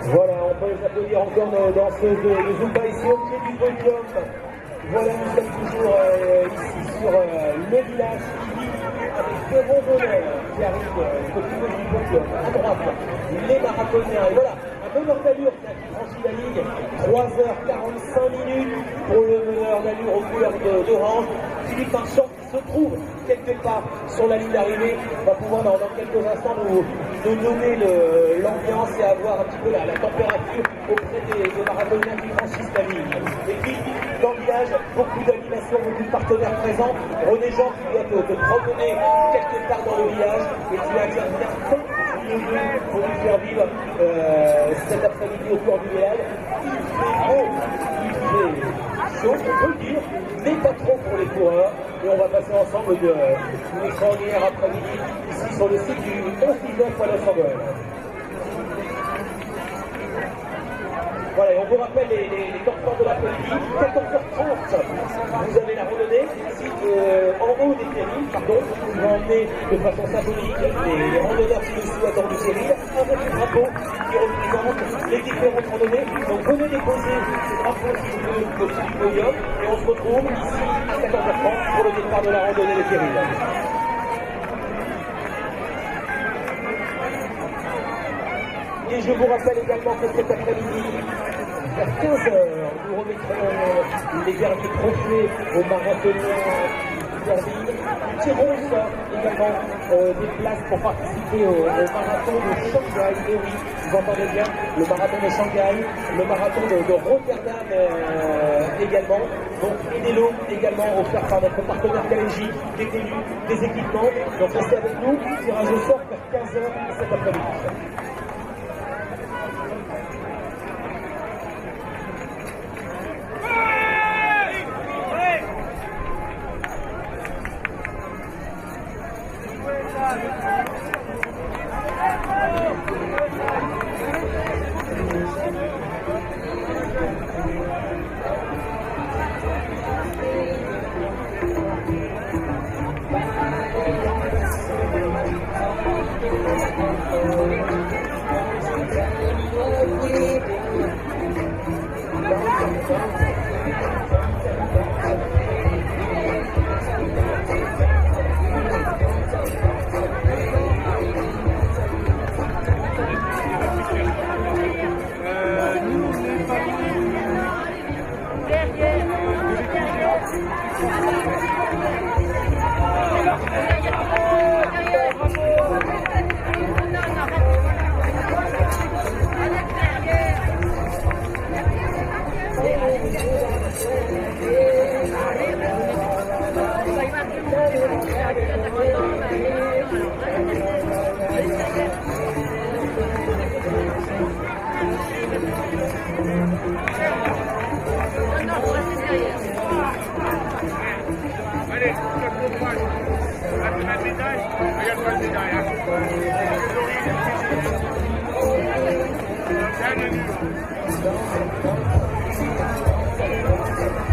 Voilà, on peut les applaudir encore nos danseuses de Zumba ici au pied du podium. Voilà, nous sommes toujours ici sur le village avec deux randonneurs qui arrivent au pied du podium. À droite, les marathoniens. Et voilà, un meneur d'allure qui a franchi la ligne. 3h45 pour le meneur d'allure aux couleurs d'orange. Philippe Marchand se trouve quelque part sur la ligne d'arrivée, va pouvoir dans quelques instants nous donner l'ambiance et avoir un petit peu la température auprès des marathoniens qui franchissent la ligne. Et puis, dans le village, beaucoup d'animations, beaucoup de partenaires présents. René Jean qui doit te promener quelque part dans le village et tu interviens pour nous faire vivre cet après-midi au cours du village. Il fait beau, il fait chaud, on peut le dire, mais pas trop pour les coureurs. Et on va passer ensemble une extraordinaire après-midi ici sur le site du 11-19 à Los Angeles. Voilà, et on vous rappelle les temps forts de l'après-midi. 14h30, vous avez la randonnée ici en haut des Périls, pardon, qui va emmener de façon symbolique les randonneurs qui nous souhaitent en série avec le drapeau qui représente les différentes randonnées. Donc venez déposer ce drapeau au pied du podium et on se retrouve ici à 14h30 pour le départ de la randonnée des Périls. Et je vous rappelle également que cet après-midi, vers 15h, nous remettrons les derniers trophées aux marathoniens qui terminent. Nous tirons au sort également des places pour participer au marathon de Shanghai. Et oui, vous entendez bien, le marathon de Shanghai, le marathon de Rotterdam également. Donc, et des lots également offerts par notre partenaire Calégie, des tenues, des équipements. Donc restez avec nous, tirage au sort vers 15h cet après-midi. Thank you.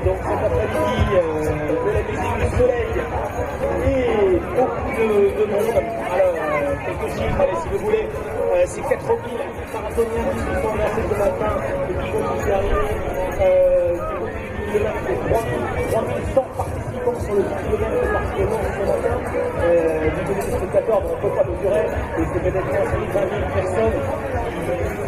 Donc cet après-midi de la musique du soleil et beaucoup de monde. Alors, quelques chiffres, allez, si vous voulez, c'est 4 000 marathoniens qui se sont versés ce matin et qui vont nous arriver. Il y a 3100 participants sur le 10 km particulièrement ce matin. Du côté des spectateurs, on ne peut pas mesurer, et c'est peut-être 15 000, 20 000 personnes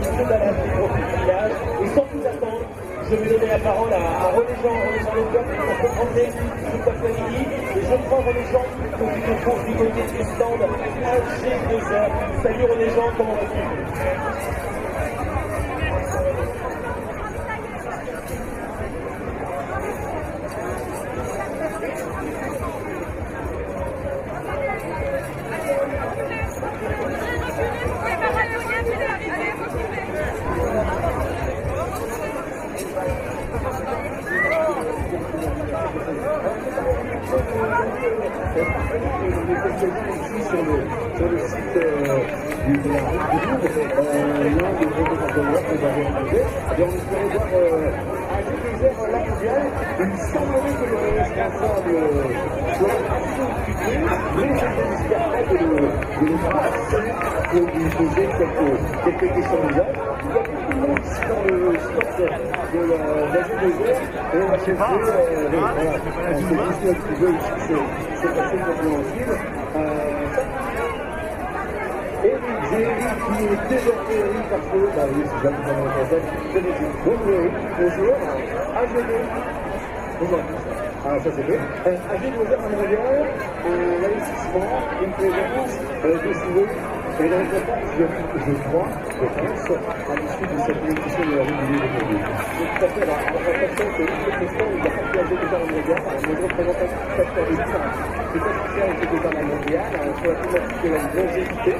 qui se baladent au profil du village. Et sans plus attendre, je vais donner la parole à René Jean Leclerc qui va présenter tout l'après-midi. Et je crois, René Jean, que tu te trouves du côté du stand AG2R. Salut René Jean, comment vas-tu? Sur le site de la route de Lourdes, l'un des représentants que j'avais rencontré, et on espérait voir AG2R la mondiale. Il semblerait que le responsable soit assez occupé, mais je n'espère pas de le passer pour lui poser quelques questions d'usage. Il y a beaucoup de monde ici dans le stock de l'AG2R, et on va chercher, voilà, on se dit un petit peu ici, c'est assez compréhensible. J'ai Eric qui est désormais Eric parce que, bah oui, c'est jamais vraiment contact, c'est Eric. Bonjour Eric, bonjour, AG2. Bonjour. Ah, ça c'est fait. AG2R mondial, un investissement, une présence décidée. Et la réponse, je crois, à l'issue de cette édition de la rue du livre aujourd'hui. Donc, tout à fait, alors, en fait, c'est le président, il a parti à AG2R mondial, nous représentons tout à fait des gens. C'est associé à AG2R mondial, sur la thématique de la longévité.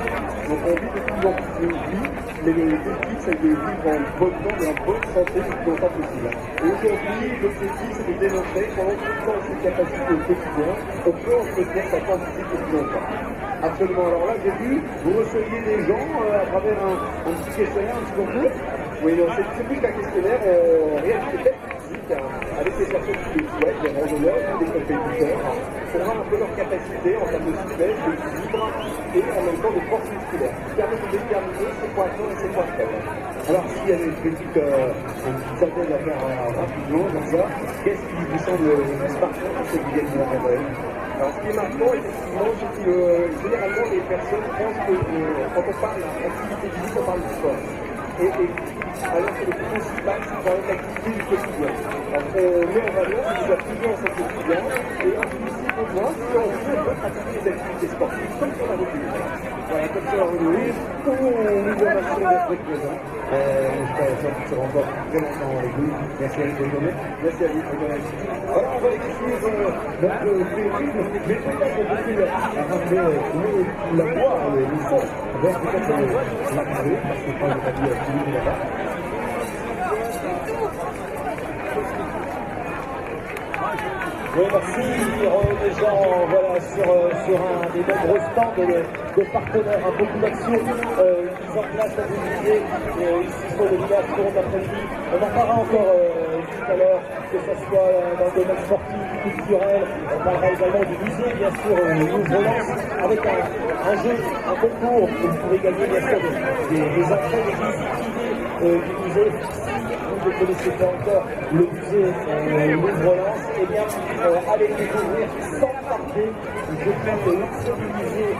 Donc, on vit de plus en plus de vie, mais le défi, c'est de vivre en bonne forme et en bonne santé le plus longtemps possible. Et aujourd'hui, l'objectif, c'est de démontrer qu'en entretenant ses capacités au quotidien, on peut entretenir sa quantité au plus longtemps. Absolument. Alors là, j'ai vu, vous receviez des gens à travers un petit questionnaire, un petit concours. Oui, non, c'est plus qu'un questionnaire en réalité physique, avec des personnes qui le souhaitent, des randonneurs, des compétiteurs, pour voir un peu leur capacité en termes de souplesse, d'équilibre et en même temps de force musculaire, qui permet de déterminer ses points forts et ses points faibles. Alors, s'il y a une petite synthèse à faire rapidement, comme ça, qu'est-ce qui vous semble le plus marquant pour ce week-end de la Vendée? Alors, ce qui est marquant, effectivement, c'est que généralement, les personnes pensent que quand on parle d'activité physique, on parle de sport. Alors que le principal, c'est quand même l'activité du quotidien. Alors, on met en valeur ce qui va toujours dans son quotidien, et ici, pour moi, si on veut pratiquer des activités sportives, comme sur la route. Voilà, comme sur la route, où nous vous remercions d'être présents. J'espère que ça va encore très longtemps avec vous. Merci à vous, bonne journée. Merci à vous, bonne journée. Alors, on va essayer de notre féminisme, mais peut-être qu'on peut rappeler la voix, le son, vers peut-être la parler, parce que je crois que j'ai pas dit Philippe là-bas. Oui, merci René Jean, voilà, sur un des nombreux stands de partenaires, beaucoup d'actions mises en place, comme vous disiez, ici sur le village pour l'après-midi. On en parlera encore tout à l'heure, que ce soit dans le domaine sportif, culturel. On parlera également du musée, bien sûr, nous relance avec un jeu, un concours où vous pouvez gagner bien sûr des entrées, des visites du musée. vous ne connaissez pas encore le musée Louvre-Lens, eh bien, allez le découvrir sans tarder. Je prends l'ensemble du musée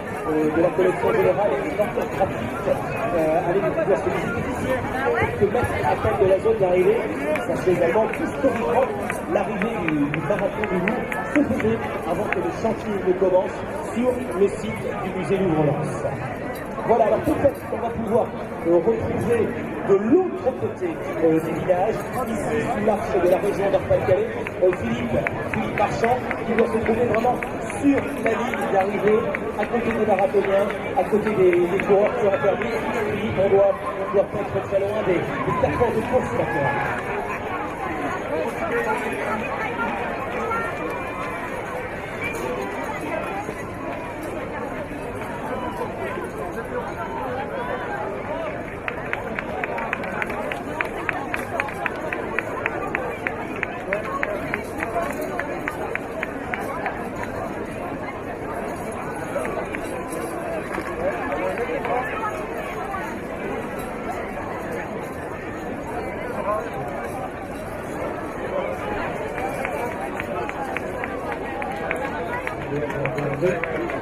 de la collection générale et du marque graphique. Allez découvrir ce musée difficile que mettre à peine de la zone d'arrivée. Sachez également qu'historiquement, l'arrivée du marathon du Louvre se faisait avant que le chantier ne commence sur le site du musée Louvre-Lens. Voilà, alors peut-être qu'on va pouvoir retrouver de l'autre côté des villages, ici sous l'arche de la région Nord-Pas-de-Calais, Philippe Marchand, qui doit se trouver vraiment sur la ligne d'arrivée, à côté des marathoniens, à côté des coureurs qui ont permis, puis on doit être très loin des 4 heures de course maintenant.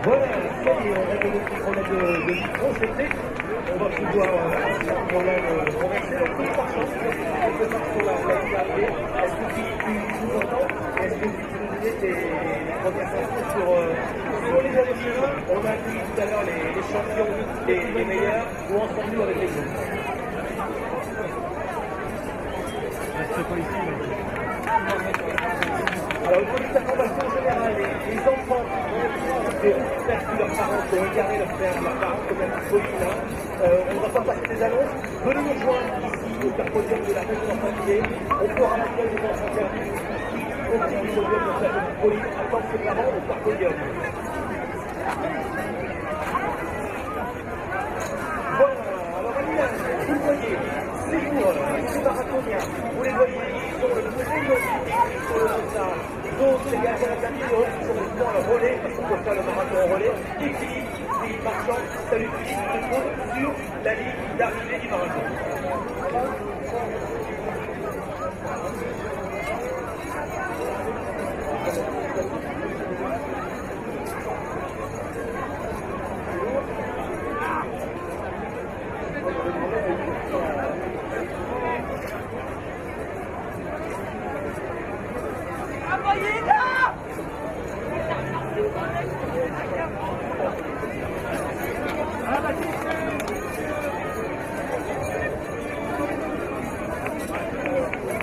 Voilà, ça y est, on a donné le petit problème de micro, c'est fait. On va pouvoir sans problème converser. Donc, tout par chance, quelque part sur la ligne d'arrivée. Est-ce que tu nous entends? Est-ce que tu peux nous donner des premières infos sur les allées-chemins? On a vu tout à l'heure les champions, les meilleurs. Où en sommes-nous avec les autres? Alors, une petite information générale, les enfants ont faire que leurs parents ont incarné leurs parents comme un petit Pauline. On ne va pas passer des annonces. Venez nous rejoindre ici au Carpodium de la région d'Orphalie. On fera l'accueil des enfants perdus ici au petit podium de la petite Pauline. Attendre ses parents au Carpodium. Voilà, alors Amiens, vous le voyez, ces coureurs, ces marathoniens, vous les voyez, ils sont le plus éloignés sur le dossard. Donc, les gars, la vidéo, qui sont maintenant à le relais, parce qu'on peut faire le marathon en relais. Et Philippe Marchand, salut Philippe, se trouve sur la ligne d'arrivée du marathon.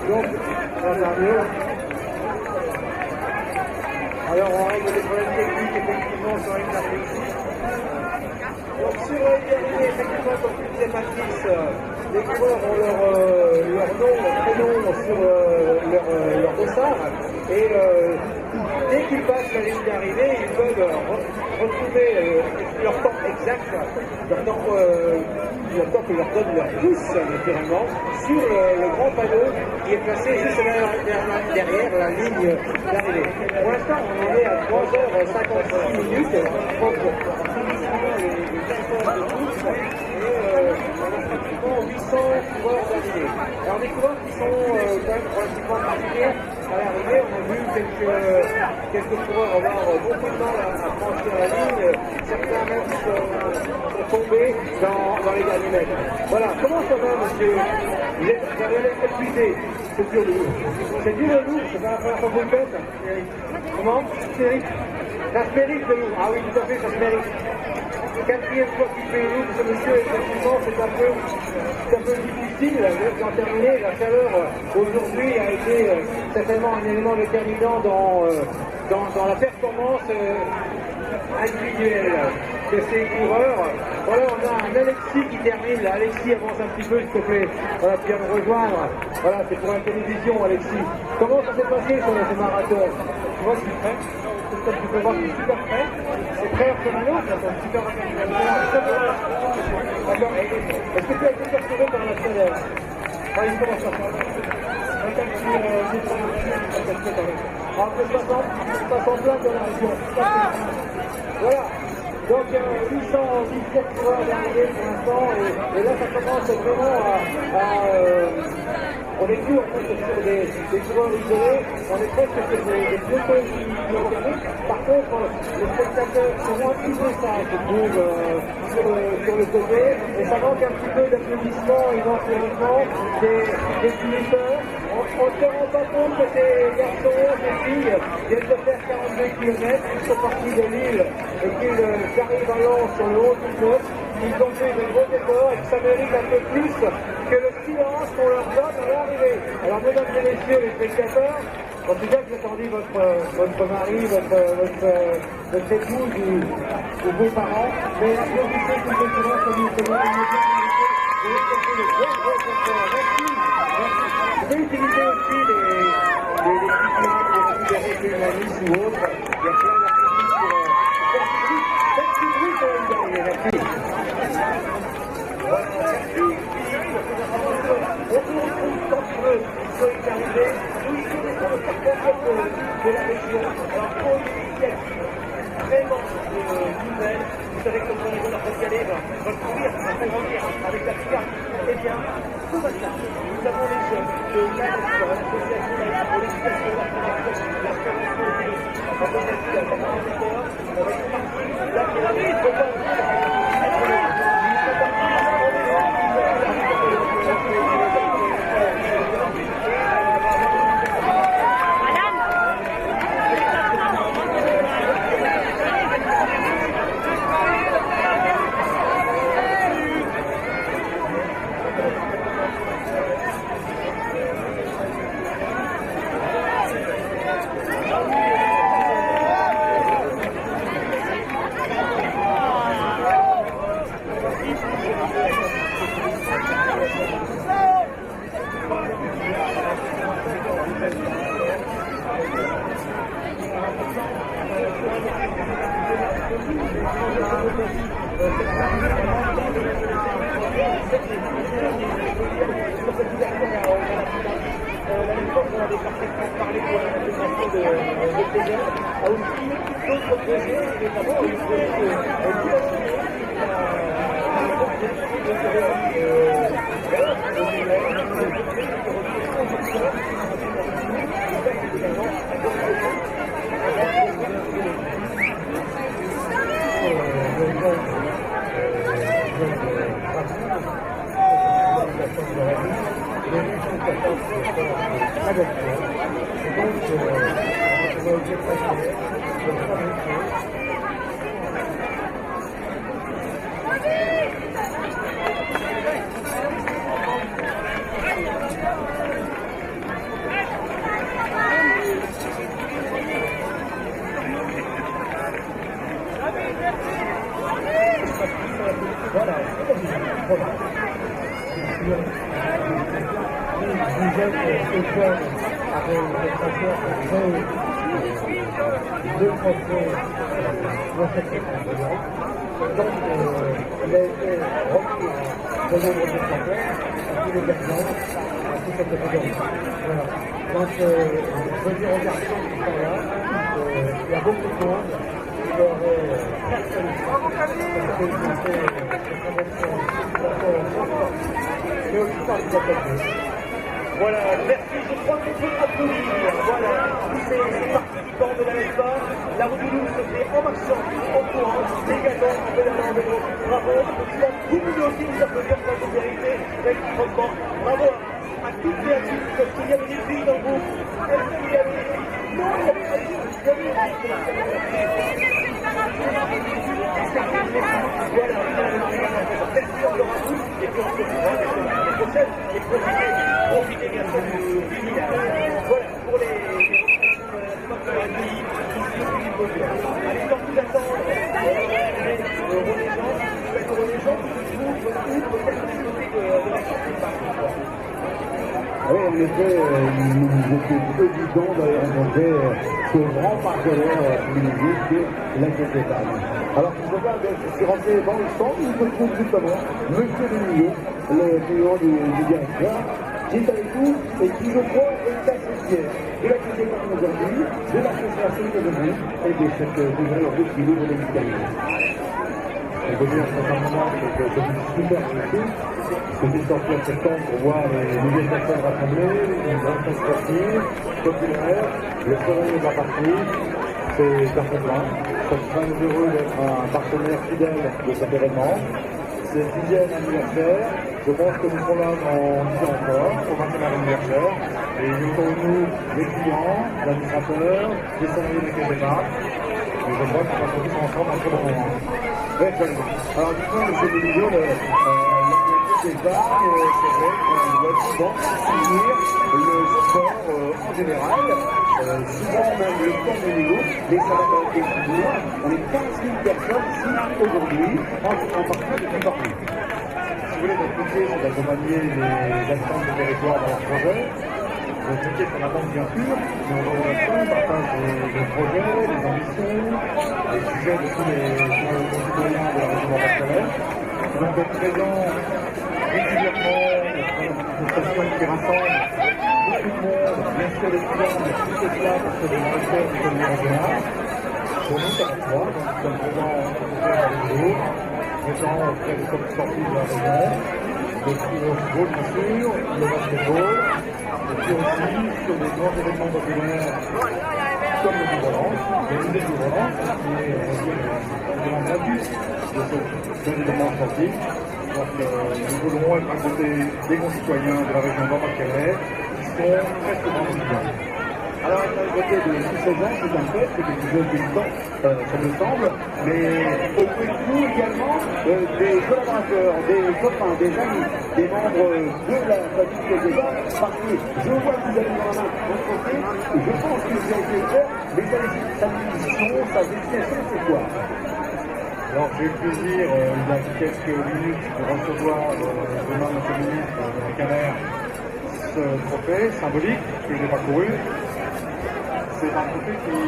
Donc, ça va mieux. Alors, on règle les problèmes techniques, effectivement, sur une arrivée ici. Donc, sur l'arrivée, effectivement, comme tu disais, Patrice, les coureurs ont leur nom, leur prénom sur leur dossard. Et dès qu'ils passent la ligne d'arrivée, ils peuvent retrouver leur temps exact, leur temps que leur donne leur pouce, naturellement, sur le grand panneau qui est placé juste derrière la ligne d'arrivée. Pour l'instant, on en est à 3h56 minutes. Donc, les efforts de tous, et on a pratiquement 800 coureurs d'arrivée. Alors, des coureurs qui sont quand même relativement particuliers à l'arrivée, on a vu quelques coureurs avoir beaucoup de mal à franchir la ligne, certains même sont tombés dans les derniers mètres. Voilà, comment ça va, monsieur? Vous avez l'air épuisé, c'est dur de vous. C'est dur de vous, c'est pas la première fois que vous le faites, Eric. Comment? Eric? Ça se mérite de nous. Ah oui, tout à fait, ça se mérite. Quatrième fois qu'il fait une ce monsieur, effectivement, c'est un peu difficile d'en terminer. La chaleur aujourd'hui a été certainement un élément déterminant dans la performance individuelle de ces coureurs. Voilà, on a un Alexis qui termine. Là, Alexis, avance un petit peu, s'il te plaît. Voilà, tu viens me rejoindre. Voilà, c'est pour la télévision, Alexis. Comment ça s'est passé sur ce marathon? Tu vois, je suis prêt. Tu peux voir que je suis super prêt. C'est prêt après un autre, c'est super organisation. D'accord. Est-ce que tu as été perturbé par la chaleur? Allez, comment ça va? On passe en plein dans la région. Voilà. Donc 817 coureurs d'arrivée pour l'instant, et là ça commence vraiment On n'est plus en fait sur des coureurs isolés, on est presque sur des peloton qui organiques. Par contre, les spectateurs sont un petit peu ça, je trouve, sur le côté, et ça manque un petit peu d'applaudissements et d'encouragement des finisseurs. On ne se rend pas compte que ces garçons, ces filles, viennent de faire 42 km, ils sont partis de Lille et qu'ils arrivent à Lens sur le haut du club. Ils ont fait de gros efforts et que ça mérite un peu plus que le silence qu'on leur donne à l'arrivée. Alors, mesdames et messieurs les spectateurs, en tout cas, j'ai entendu votre mari, votre épouse ou vos parents, mais applaudissez tout simplement comme nous faisons je vais utiliser aussi les petits des journalistes ou autres. Il y a plein d'applaudissements pour faites du bruit quand même derrière. Merci. On vous retrouve quand tu veux, il faut y arriver. Nous sommes les transporteurs de la région. Alors pour une initiative vraiment nouvelle, vous savez que le niveau de la Côte-Calais va courir, va s'agrandir avec la carte. Eh bien, ce matin, nous avons les jeunes de l'ASPA, l'association pour l'éducation, la prévention, la prévention la prévention, la prévention, la Voilà, merci, je crois qu'on peut applaudir. Voilà, tous ces participants de la LESPA. La route du Loup se fait en marchant, en courant, également en pédalant en vélo. Bravo, vous pouvez aussi nous applaudir pour la solidarité réciproquement. Bravo à toutes et à tous, parce qu'il y avait des filles dans le groupe. Est-ce qu'il y avait des filles? Non, il y avait des filles. Voilà, merci encore à tous, et puis on se retrouvera la semaine prochaine, et profitez bien sûr du village. Voilà, pour les allez, sans vous attendre, les gens qui se trouvent peut-être du côté de la sortie. Oui, en effet, il nous était évident d'aller rencontrer ce grand partenaire privilégié qui est la Côte-d'État. Alors, je suis rentré dans le centre, où se trouve justement Monsieur Denis, le client du directeur, qui est avec nous et qui, je crois, est associé de la Côte-d'État aujourd'hui, de l'association de Denis et de cette nouvelle route qui ouvre les médicaments. On peut dire que c'est un moment que c'est une super réussite. Parce que sorti en septembre pour voir les milliers de personnes rassemblées, une grande fête sportive, populaire, le soleil est parti, c'est carton plein. Je suis très heureux d'être un partenaire fidèle de cet événement. C'est le 10e anniversaire. Je pense que nous serons là dans 10 ans encore, au 21e anniversaire. Et il y a autour de nous les clients, l'administrateur, les salariés des caisses d'épargne. Et je crois qu'on va tous ensemble un très bon moment. Ouais, alors du coup, monsieur Béliveau, l'épargne, c'est vrai qu'on doit souvent soutenir le sport en général. Souvent même le sport de niveau, les salariés des étudiants, on est 15 000 personnes ici aujourd'hui, en partie depuis partout. Si vous voulez, notre métier, c'est d'accompagner les habitants du territoire dans leur projet. Notre métier, c'est la banque, bien sûr, mais on va au on partage les projets, les ambitions, les sujets de tous les concitoyens de la région Nord-Pas-de-Calais. Nous allons être présents régulièrement dans une station qui rassemble beaucoup de monde, bien sûr les clients, mais tout est là parce que les directeurs du comité régional. Pour nous, ça va de soi, donc nous sommes présents à l'eau, présents auprès des clubs sportifs de la région, des football bien sûr, le basketball, et puis aussi sur des grands événements populaires comme le Loup-Volant, le musée du Volant, qui est l'événement gratuit de ce événement sportif. Donc nous voulons être à côté des concitoyens de la région Nord-Pas-de-Calais qui sont presque dans le quotidien. Alors être à côté de 16 ans, c'est un fait, c'est quelque chose d'évident, ça me semble, mais auprès de nous également, des collaborateurs, des copains, des amis, des membres de la famille des débats, parce que je vois que vous avez dans la main votre côté, et je pense que vous avez été faire, mais sa mission, sa destination, c'est quoi? Alors j'ai eu le plaisir, il y a quelques minutes, de recevoir demain notre ministre de la Canère ce trophée symbolique que j'ai parcouru. C'est un trophée qui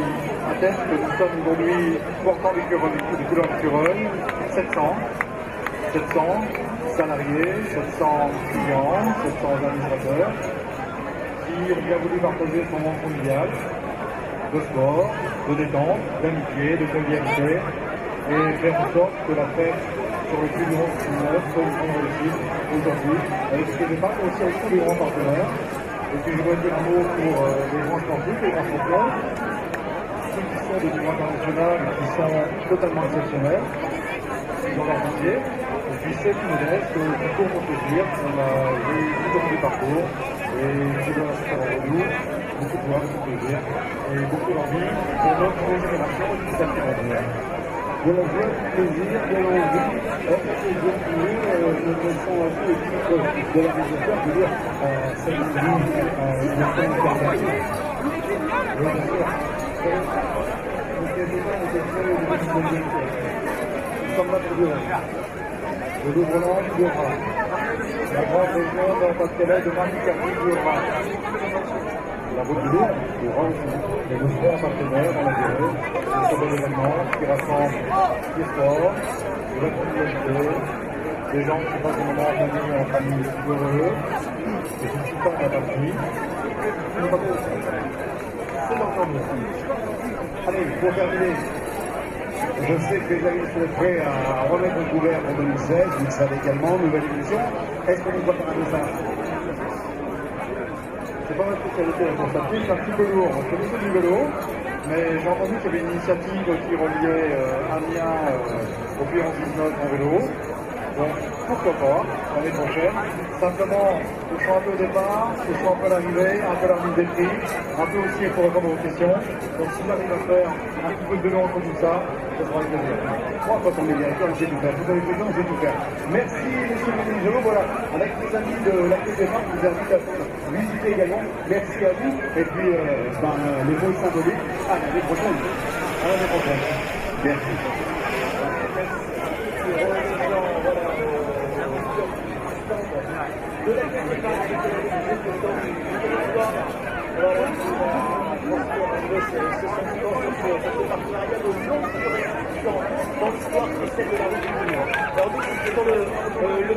atteste que nous sommes aujourd'hui portants des couleurs d'écureuil, 700 salariés, 700 clients, 700 administrateurs qui ont bien voulu partager ce moment convivial de sport, de détente, d'amitié, de convivialité et faire en sorte que la fête sur le plus grand soit une grande réussite aujourd'hui avec ce que j'ai pas aussi avec tous les grands partenaires. Et puis je voudrais dire un mot pour les grands sportifs, les grands champions, ceux qui sont de niveau international et qui sont totalement exceptionnels dans leur métier, et puis ceux qui modestes, qui courent pour plaisir, on a vu tout au long du parcours, et qui doivent se faire en nous, beaucoup de joie, beaucoup de plaisir, et beaucoup d'envie pour notre génération et qui s'affirment. De la joie, du plaisir, de l'envie, est-ce que je dirais, ne sont un peu le titre de la résultat, je veux dire, cette vie, une personne caractéristique. Oui, bien sûr. Donc, il y a des gens qui étaient très motivés. Nous sommes là pour deux. Le Loup-Volant du Haut-Rhin. La grande région Nord-Pas-de-Calais de Marne-du-Carpi du Haut-Rhin. La route du Loup, du Rhin aussi. Et nous serons partenaires dans la durée. C'est un bel événement qui rassemble du sport, de la convivialité, des gens qui passent des moments en famille, heureux, et qui supportent la patrie. C'est encore mieux. Allez, pour terminer, je sais que les amis sont prêts à remettre le couvert pour 2016, vous le savez également, nouvelle édition. Est-ce qu'on nous doit faire un message? C'est pas ma spécialité la course à pied, c'est un petit peu lourd. Je connaissais du vélo, mais j'ai entendu qu'il y avait une initiative qui reliait Amiens au Puy-en-Cisneaux en vélo. Donc pourquoi pas, l'année prochaine. Simplement, ce soit un peu au départ, ce soit un peu à l'arrivée, un peu à la remise des prix, un peu aussi pour répondre à vos questions. Donc si j'arrive à faire un petit peu de vélo entre tout ça, ça sera un plaisir. Moi, quand on est directeur, on sait tout faire. Vous avez besoin, on sait tout faire. Merci, monsieur le ministre. Voilà, avec les amis de la Caisse des Marques, je vous invite à visiter également. Merci à vous. Et puis, les mots symboliques, à l'année prochaine. À l'année prochaine. Merci. De la Caisse des Marques, ce sentiment, ce partenariat de longue durée dans l'histoire qui est celle de la rue du Livre. Alors nous, c'est sur le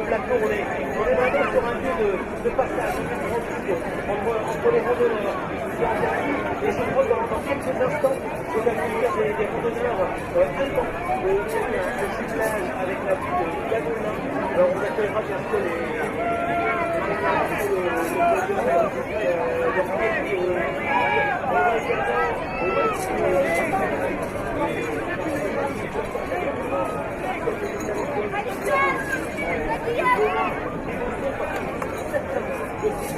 plateau, on est vraiment sur un lieu de passage, de transition entre les randonneurs qui sont interdits Et je crois que dans quelques instants, je vais accueillir des randonneurs importants de jumelage avec la ville de Gamelin. Alors on accueillera bien sûr les et puis,